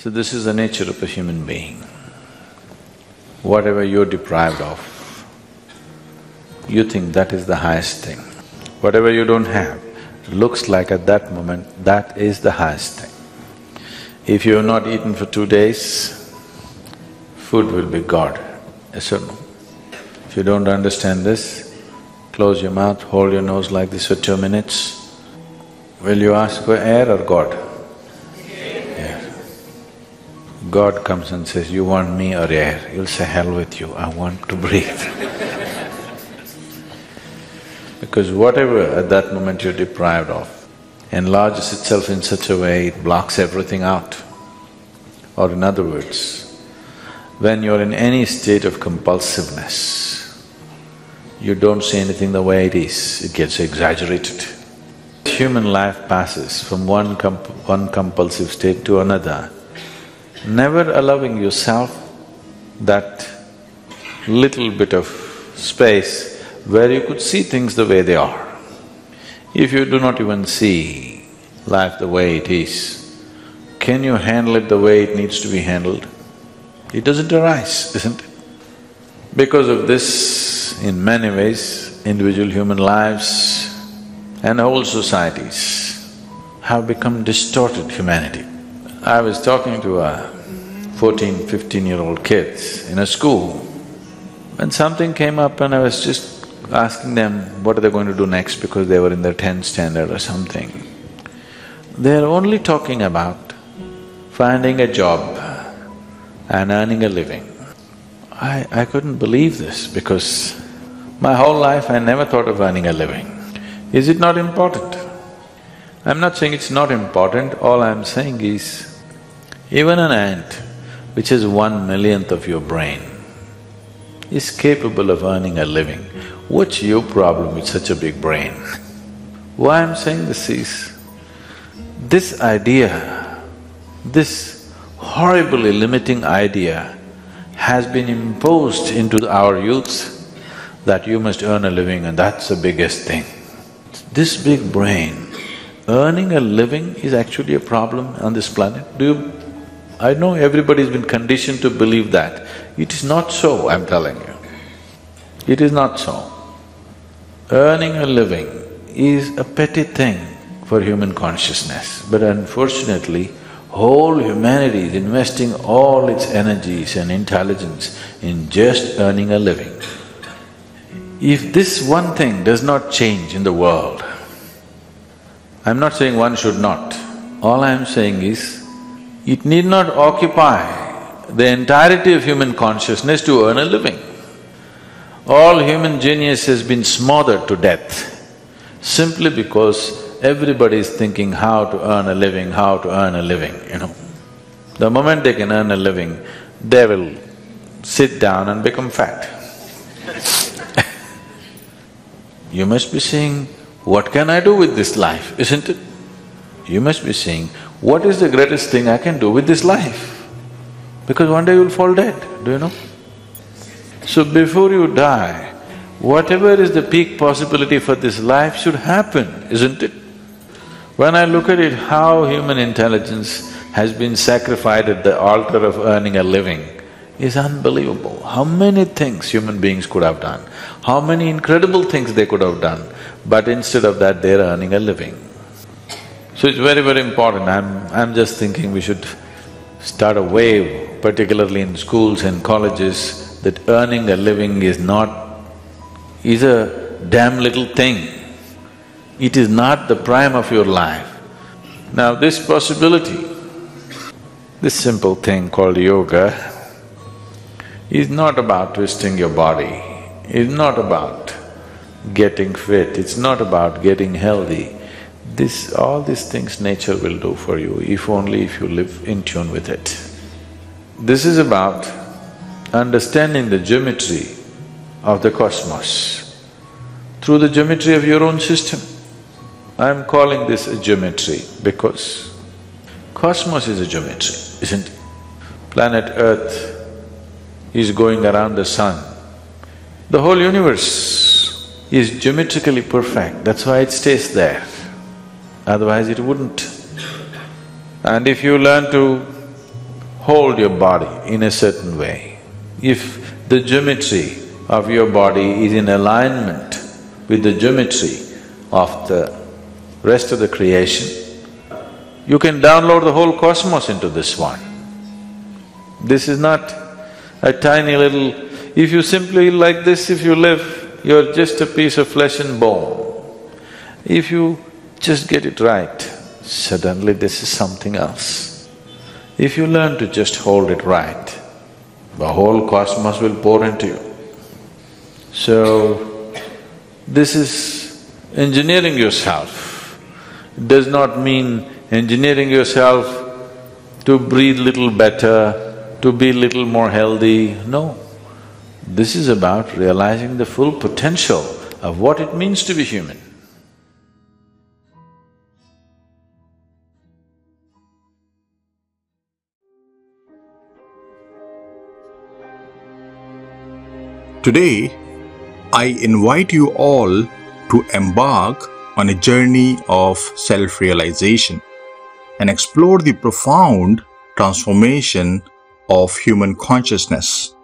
So this is the nature of a human being. Whatever you're deprived of, you think that is the highest thing. Whatever you don't have, looks like at that moment, that is the highest thing. If you have not eaten for 2 days, food will be God, yes or no? If you don't understand this, close your mouth, hold your nose like this for 2 minutes. Will you ask for air or God? Air. God comes and says, you want me or air? You'll say, hell with you, I want to breathe. Because whatever at that moment you're deprived of enlarges itself in such a way it blocks everything out. Or in other words, when you're in any state of compulsiveness, you don't see anything the way it is, it gets exaggerated. Human life passes from one compulsive state to another, never allowing yourself that little bit of space where you could see things the way they are. If you do not even see life the way it is, can you handle it the way it needs to be handled? It doesn't arise, isn't it? Because of this, in many ways, individual human lives and whole societies have become distorted humanity. I was talking to a 14, 15-year-old kids in a school, when something came up and I was just asking them what are they going to do next because they were in their 10th standard or something. They're only talking about finding a job and earning a living. I couldn't believe this because my whole life I never thought of earning a living. Is it not important? I'm not saying it's not important, all I'm saying is, even an ant which has 1/1,000,000th of your brain is capable of earning a living. What's your problem with such a big brain? Why I'm saying this is, this idea, this horribly limiting idea has been imposed into our youth that you must earn a living and that's the biggest thing. This big brain, earning a living is actually a problem on this planet. I know everybody's been conditioned to believe that. It is not so, I'm telling you. It is not so. Earning a living is a petty thing for human consciousness, but unfortunately, whole humanity is investing all its energies and intelligence in just earning a living. If this one thing does not change in the world, I'm not saying one should not, all I'm saying is, it need not occupy the entirety of human consciousness to earn a living. All human genius has been smothered to death simply because everybody is thinking how to earn a living, how to earn a living, you know. The moment they can earn a living, they will sit down and become fat. You must be saying, what can I do with this life, isn't it? You must be saying, what is the greatest thing I can do with this life? Because one day you'll fall dead, do you know? So before you die, whatever is the peak possibility for this life should happen, isn't it? When I look at it, how human intelligence has been sacrificed at the altar of earning a living is unbelievable. How many things human beings could have done, how many incredible things they could have done, but instead of that they're earning a living. So it's very, very important. I'm just thinking we should start a wave, particularly in schools and colleges, that earning a living is a damn little thing. It is not the prime of your life. Now this possibility, this simple thing called yoga is not about twisting your body, it's not about getting fit, it's not about getting healthy. All these things nature will do for you if only if you live in tune with it. This is about understanding the geometry of the cosmos through the geometry of your own system. I'm calling this a geometry because cosmos is a geometry, isn't it? Planet Earth is going around the sun. The whole universe is geometrically perfect, that's why it stays there, otherwise it wouldn't. And if you learn to hold your body in a certain way. If the geometry of your body is in alignment with the geometry of the rest of the creation, you can download the whole cosmos into this one. This is not a tiny little… If you simply like this, if you live, you're just a piece of flesh and bone. If you just get it right, suddenly this is something else. If you learn to just hold it right, the whole cosmos will pour into you. So, this is engineering yourself. It does not mean engineering yourself to breathe little better, to be little more healthy, no. This is about realizing the full potential of what it means to be human. Today, I invite you all to embark on a journey of self-realization and explore the profound transformation of human consciousness.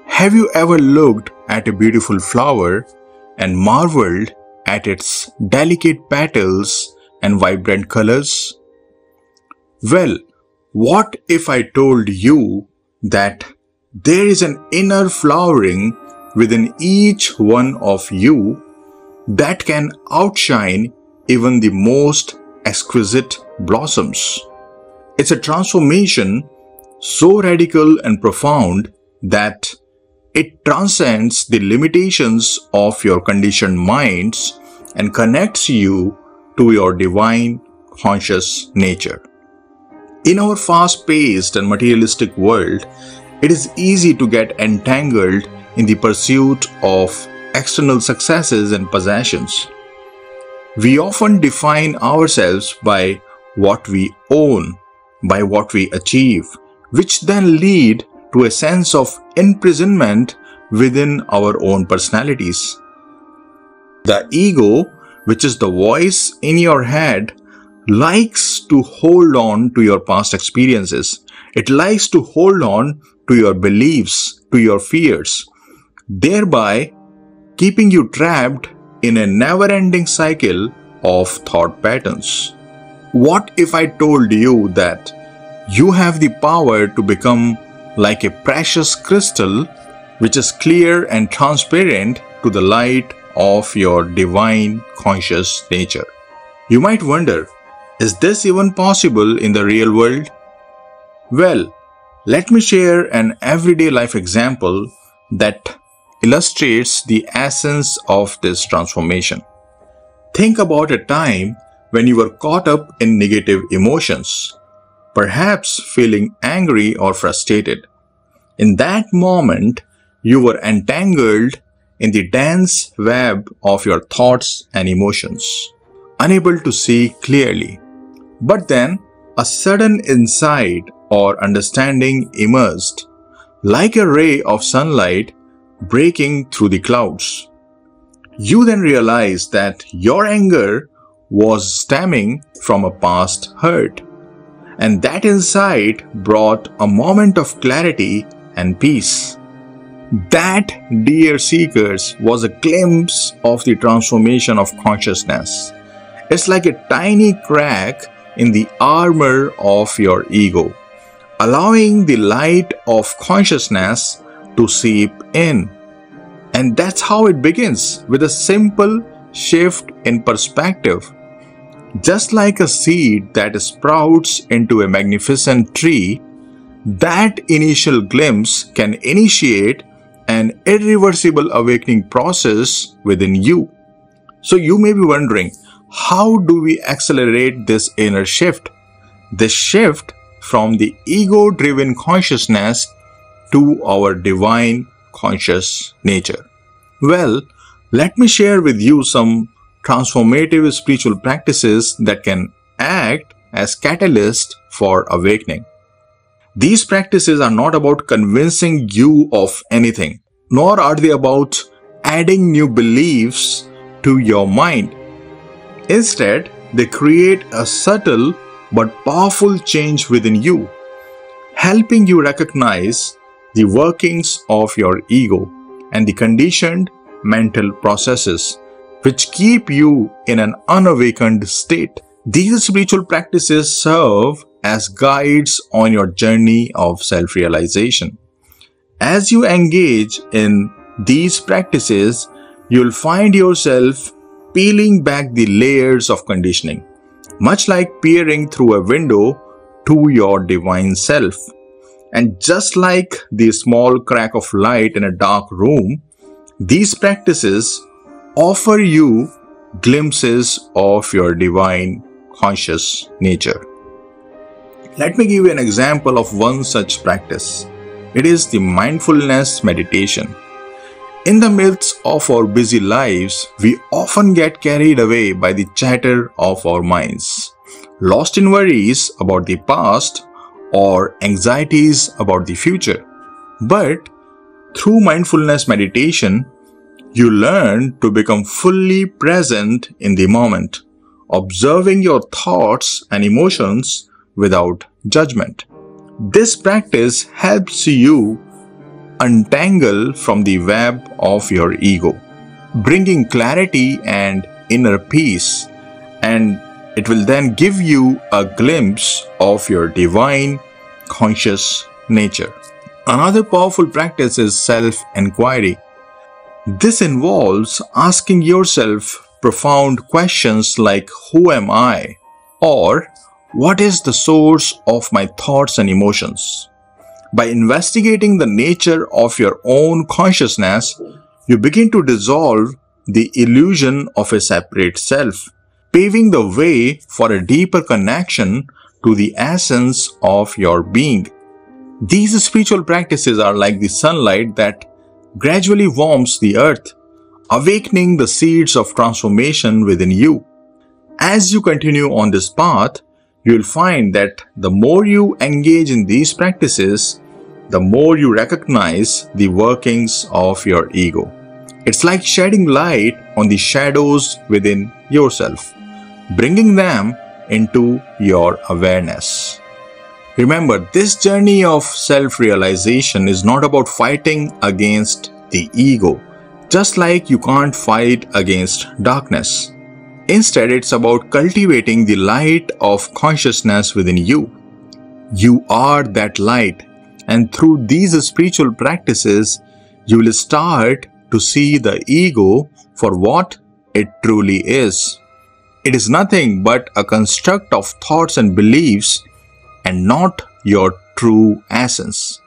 Have you ever looked at a beautiful flower and marveled at its delicate petals and vibrant colors? Well, what if I told you that there is an inner flowering within each one of you that can outshine even the most exquisite blossoms? It's a transformation so radical and profound that it transcends the limitations of your conditioned minds and connects you to your divine conscious nature. In our fast-paced and materialistic world, it is easy to get entangled in the pursuit of external successes and possessions. We often define ourselves by what we own, by what we achieve, which then lead to a sense of imprisonment within our own personalities. The ego, which is the voice in your head, likes to hold on to your past experiences. It likes to hold on to your beliefs, to your fears, thereby keeping you trapped in a never-ending cycle of thought patterns. What if I told you that you have the power to become like a precious crystal which is clear and transparent to the light of your divine conscious nature? You might wonder, is this even possible in the real world? Well, let me share an everyday life example that illustrates the essence of this transformation. Think about a time when you were caught up in negative emotions, perhaps feeling angry or frustrated. In that moment, you were entangled in the dense web of your thoughts and emotions, unable to see clearly. But then, a sudden insight or understanding emerged, like a ray of sunlight breaking through the clouds. You then realized that your anger was stemming from a past hurt, and that insight brought a moment of clarity and peace. That, dear seekers, was a glimpse of the transformation of consciousness. It's like a tiny crack in the armor of your ego, allowing the light of consciousness to seep in. And that's how it begins, with a simple shift in perspective. Just like a seed that sprouts into a magnificent tree, that initial glimpse can initiate an irreversible awakening process within you. So you may be wondering, how do we accelerate this inner shift? This shift from the ego-driven consciousness to our divine conscious nature. Well, let me share with you some transformative spiritual practices that can act as catalyst for awakening. These practices are not about convincing you of anything, nor are they about adding new beliefs to your mind. Instead, they create a subtle but powerful change within you, helping you recognize the workings of your ego and the conditioned mental processes which keep you in an unawakened state. These spiritual practices serve as guides on your journey of self-realization. As you engage in these practices, you'll find yourself peeling back the layers of conditioning, much like peering through a window to your divine self. And just like the small crack of light in a dark room, these practices offer you glimpses of your divine conscious nature. Let me give you an example of one such practice. It is the mindfulness meditation. In the midst of our busy lives, we often get carried away by the chatter of our minds, lost in worries about the past or anxieties about the future. But through mindfulness meditation, you learn to become fully present in the moment, observing your thoughts and emotions without judgment. This practice helps you untangle from the web of your ego, bringing clarity and inner peace, and it will then give you a glimpse of your divine conscious nature. Another powerful practice is self-inquiry. This involves asking yourself profound questions like, who am I? Or, what is the source of my thoughts and emotions? By investigating the nature of your own consciousness, you begin to dissolve the illusion of a separate self, paving the way for a deeper connection to the essence of your being. These spiritual practices are like the sunlight that gradually warms the earth, awakening the seeds of transformation within you. As you continue on this path, you will find that the more you engage in these practices, the more you recognize the workings of your ego. It's like shedding light on the shadows within yourself, bringing them into your awareness. Remember, this journey of self-realization is not about fighting against the ego, just like you can't fight against darkness. Instead, it's about cultivating the light of consciousness within you. You are that light, and through these spiritual practices, you will start to see the ego for what it truly is. It is nothing but a construct of thoughts and beliefs, and not your true essence.